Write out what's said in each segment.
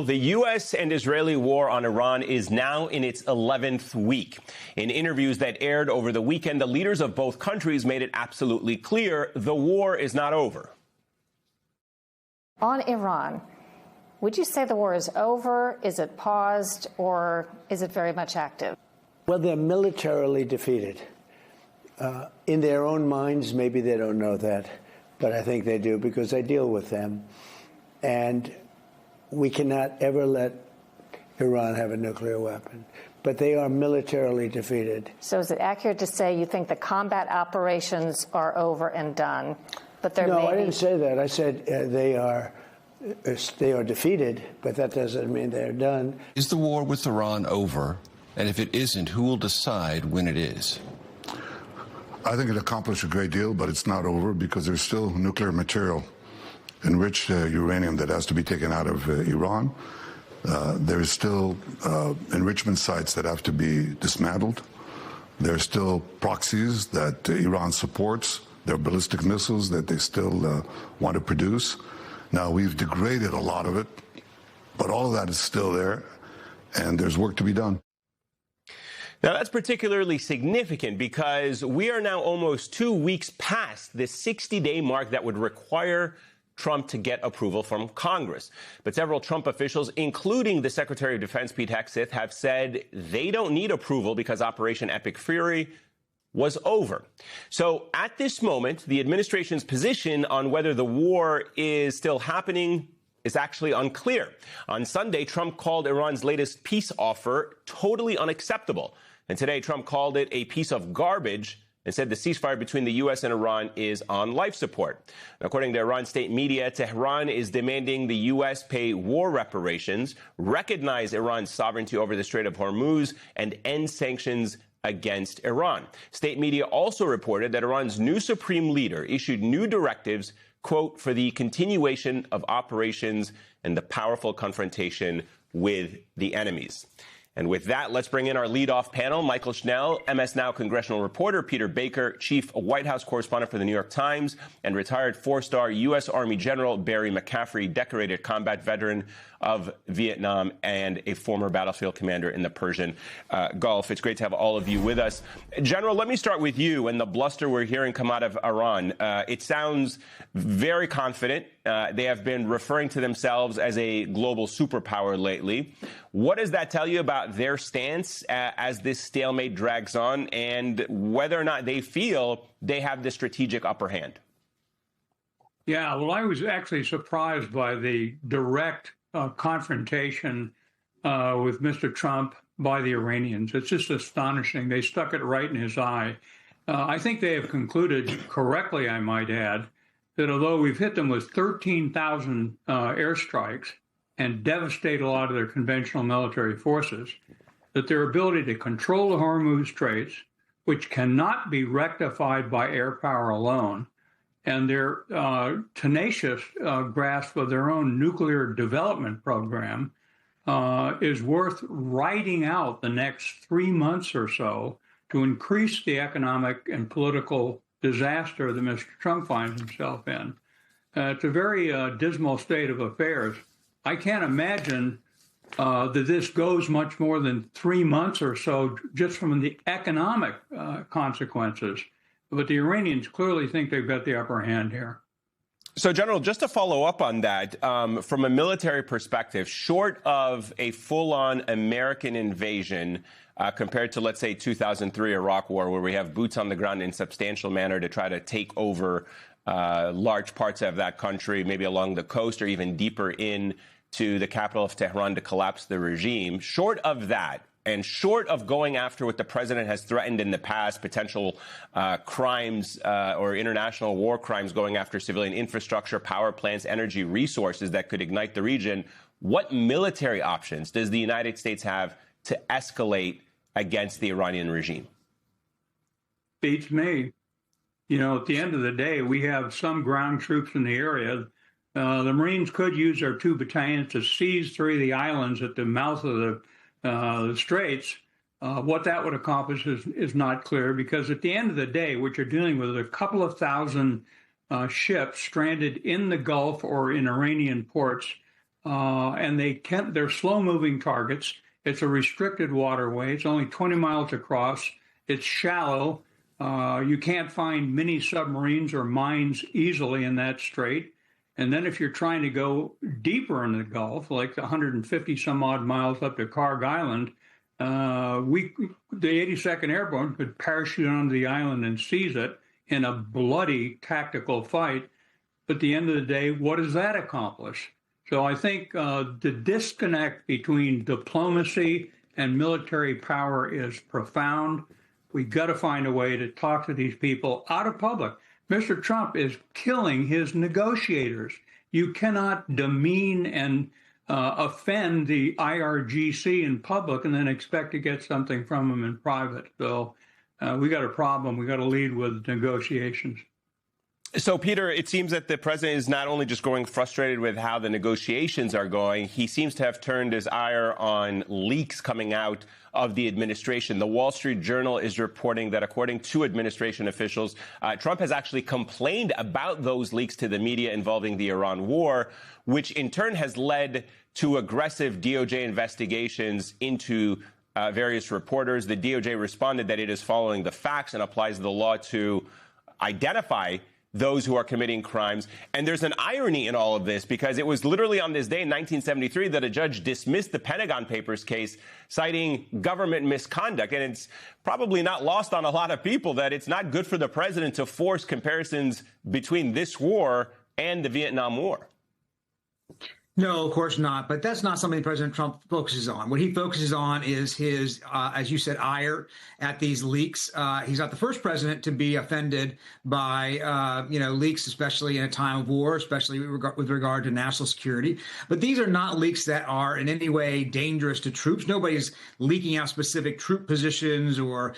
The U.S. and Israeli war on Iran is now in its 11th week. In interviews that aired over the weekend, the leaders of both countries made it absolutely clear the war is not over. On Iran, would you say the war is over? Is it paused, or is it very much active? Well, they're militarily defeated. In their own minds, maybe they don't know that, but I think they do because I deal with them. And we cannot ever let Iran have a nuclear weapon, but they are militarily defeated. So is it accurate to say you think the combat operations are over and done? But no, I didn't say that. I said they are defeated, but that doesn't mean they're done. Is the war with Iran over? And if it isn't, who will decide when it is? I think it accomplished a great deal, but it's not over because there's still nuclear material, enriched uranium that has to be taken out of Iran. There is still enrichment sites that have to be dismantled. There are still proxies that Iran supports. There are ballistic missiles that they still want to produce. Now, we've degraded a lot of it, but all of that is still there, and there's work to be done. Now, that's particularly significant because we are now almost 2 weeks past the 60-day mark that would require Trump to get approval from Congress. But several Trump officials, including the Secretary of Defense, Pete Hegseth, have said they don't need approval because Operation Epic Fury was over. So at this moment, the administration's position on whether the war is still happening is actually unclear. On Sunday, Trump called Iran's latest peace offer totally unacceptable. And today, Trump called it a piece of garbage and said the ceasefire between the U.S. and Iran is on life support. According to Iran state media, Tehran is demanding the U.S. pay war reparations, recognize Iran's sovereignty over the Strait of Hormuz, and end sanctions against Iran. State media also reported that Iran's new supreme leader issued new directives, quote, for the continuation of operations and the powerful confrontation with the enemies. And with that, let's bring in our leadoff panel. Michael Schnell, MS Now congressional reporter, Peter Baker, chief White House correspondent for the New York Times, and retired four-star U.S. Army General Barry McCaffrey, decorated combat veteran of Vietnam and a former battlefield commander in the Persian Gulf. It's great to have all of you with us. General, let me start with you and the bluster we're hearing come out of Iran. It sounds very confident. They have been referring to themselves as a global superpower lately. What does that tell you about their stance as this stalemate drags on, and whether or not they feel they have the strategic upper hand? Yeah, well, I was actually surprised by the direct confrontation with Mr. Trump by the Iranians. It's just astonishing. They stuck it right in his eye. I think they have concluded correctly, I might add, that although we've hit them with 13,000 airstrikes and devastate a lot of their conventional military forces, that their ability to control the Hormuz Straits, which cannot be rectified by air power alone, and their tenacious grasp of their own nuclear development program is worth riding out the next 3 months or so to increase the economic and political disaster that Mr. Trump finds himself in. It's a very dismal state of affairs. I can't imagine that this goes much more than 3 months or so just from the economic consequences. But the Iranians clearly think they've got the upper hand here. So, General, just to follow up on that, from a military perspective, short of a full-on American invasion compared to, let's say, 2003 Iraq War, where we have boots on the ground in substantial manner to try to take over large parts of that country, maybe along the coast or even deeper in to the capital of Tehran to collapse the regime. Short of that, and short of going after what the president has threatened in the past, potential crimes or international war crimes going after civilian infrastructure, power plants, energy resources that could ignite the region, what military options does the United States have to escalate against the Iranian regime? Beats me. You know, at the end of the day, we have some ground troops in the area. The Marines could use their 2 battalions to seize 3 of the islands at the mouth of the Straits. What that would accomplish is not clear, because at the end of the day, what you're dealing with is a couple of thousand ships stranded in the Gulf or in Iranian ports and they're slow-moving targets. It's a restricted waterway. It's only 20 miles across. It's shallow. You can't find mini submarines or mines easily in that strait. And then if you're trying to go deeper in the Gulf, like 150 some odd miles up to Karg Island, the 82nd Airborne could parachute onto the island and seize it in a bloody tactical fight. But at the end of the day, what does that accomplish? So I think the disconnect between diplomacy and military power is profound. We got to find a way to talk to these people out of public. Mr. Trump is killing his negotiators. You cannot demean and offend the IRGC in public and then expect to get something from them in private. So we got a problem. We got to lead with negotiations. So, Peter, it seems that the president is not only just growing frustrated with how the negotiations are going, he seems to have turned his ire on leaks coming out of the administration. The Wall Street Journal is reporting that, according to administration officials, Trump has actually complained about those leaks to the media involving the Iran war, which in turn has led to aggressive DOJ investigations into various reporters. The DOJ responded that it is following the facts and applies the law to identify those who are committing crimes. And there's an irony in all of this, because it was literally on this day in 1973 that a judge dismissed the Pentagon Papers case, citing government misconduct. And it's probably not lost on a lot of people that it's not good for the president to force comparisons between this war and the Vietnam War. No, of course not. But that's not something President Trump focuses on. What he focuses on is his, as you said, ire at these leaks. He's not the first president to be offended by, leaks, especially in a time of war, especially with regard to national security. But these are not leaks that are in any way dangerous to troops. Nobody's leaking out specific troop positions or,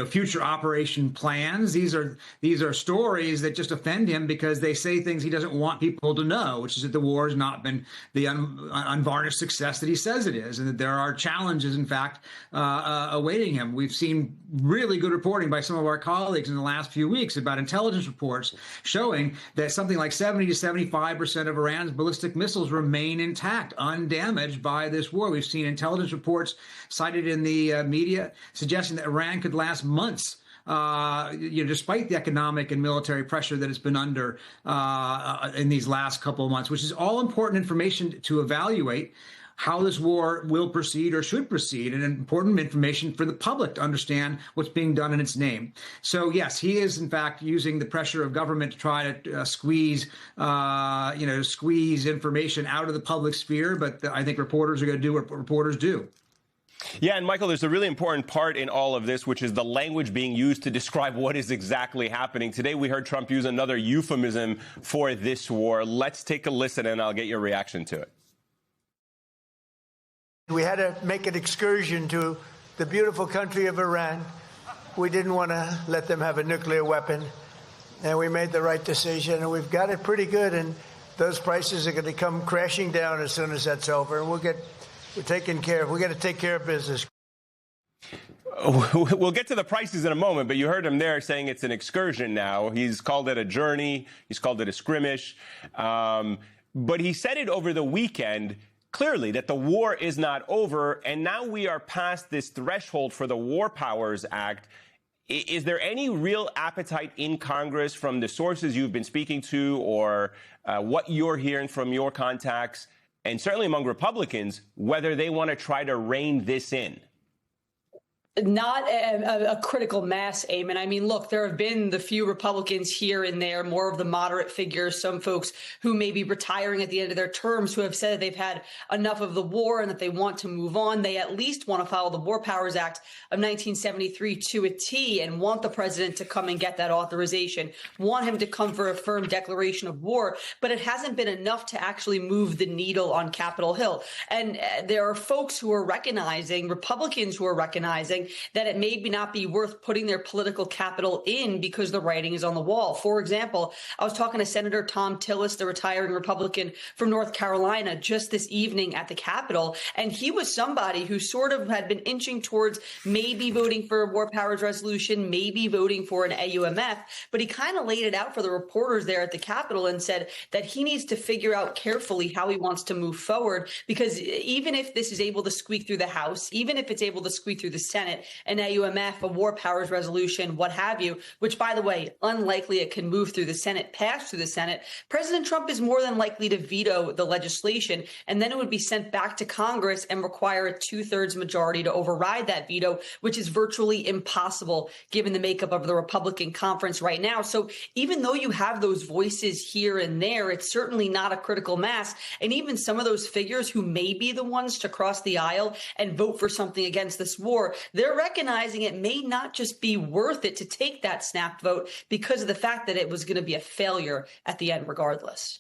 future operation plans. These are stories that just offend him because they say things he doesn't want people to know, which is that the war has not been the unvarnished success that he says it is, and that there are challenges, in fact, awaiting him. We've seen really good reporting by some of our colleagues in the last few weeks about intelligence reports showing that something like 70 to 75% of Iran's ballistic missiles remain intact, undamaged by this war. We've seen intelligence reports cited in the media suggesting that Iran could last months despite the economic and military pressure that it's been under in these last couple of months, which is all important information to evaluate how this war will proceed or should proceed, and important information for the public to understand what's being done in its name. So, yes, he is, in fact, using the pressure of government to try to squeeze information out of the public sphere. But I think reporters are going to do what reporters do. Yeah, and Michael, there's a really important part in all of this, which is the language being used to describe what is exactly happening. Today, we heard Trump use another euphemism for this war. Let's take a listen, and I'll get your reaction to it. We had to make an excursion to the beautiful country of Iran. We didn't want to let them have a nuclear weapon, and we made the right decision, and we've got it pretty good, and those prices are going to come crashing down as soon as that's over, and we're taken care of. We're going to take care of business. We'll get to the prices in a moment, but you heard him there saying it's an excursion now. He's called it a journey. He's called it a skirmish. But he said it over the weekend, clearly, that the war is not over, and now we are past this threshold for the War Powers Act. Is there any real appetite in Congress from the sources you've been speaking to, or what you're hearing from your contacts, and certainly among Republicans, whether they want to try to rein this in? Not a critical mass, Eamon. I mean, look, there have been the few Republicans here and there, more of the moderate figures, some folks who may be retiring at the end of their terms who have said that they've had enough of the war and that they want to move on. They at least want to follow the War Powers Act of 1973 to a T and want the president to come and get that authorization, want him to come for a firm declaration of war. But it hasn't been enough to actually move the needle on Capitol Hill. And there are folks who are recognizing, Republicans who are recognizing, arguing that it may not be worth putting their political capital in because the writing is on the wall. For example, I was talking to Senator Thom Tillis, the retiring Republican from North Carolina, just this evening at the Capitol, and he was somebody who sort of had been inching towards maybe voting for a war powers resolution, maybe voting for an AUMF, but he kind of laid it out for the reporters there at the Capitol and said that he needs to figure out carefully how he wants to move forward, because even if this is able to squeak through the House, even if it's able to squeak through the Senate, an AUMF, a war powers resolution, what have you, which, by the way, unlikely it can move through the Senate, pass through the Senate, President Trump is more than likely to veto the legislation, and then it would be sent back to Congress and require a 2/3 majority to override that veto, which is virtually impossible given the makeup of the Republican conference right now. So even though you have those voices here and there, it's certainly not a critical mass. And even some of those figures who may be the ones to cross the aisle and vote for something against this war, they're recognizing it may not just be worth it to take that snap vote because of the fact that it was going to be a failure at the end regardless.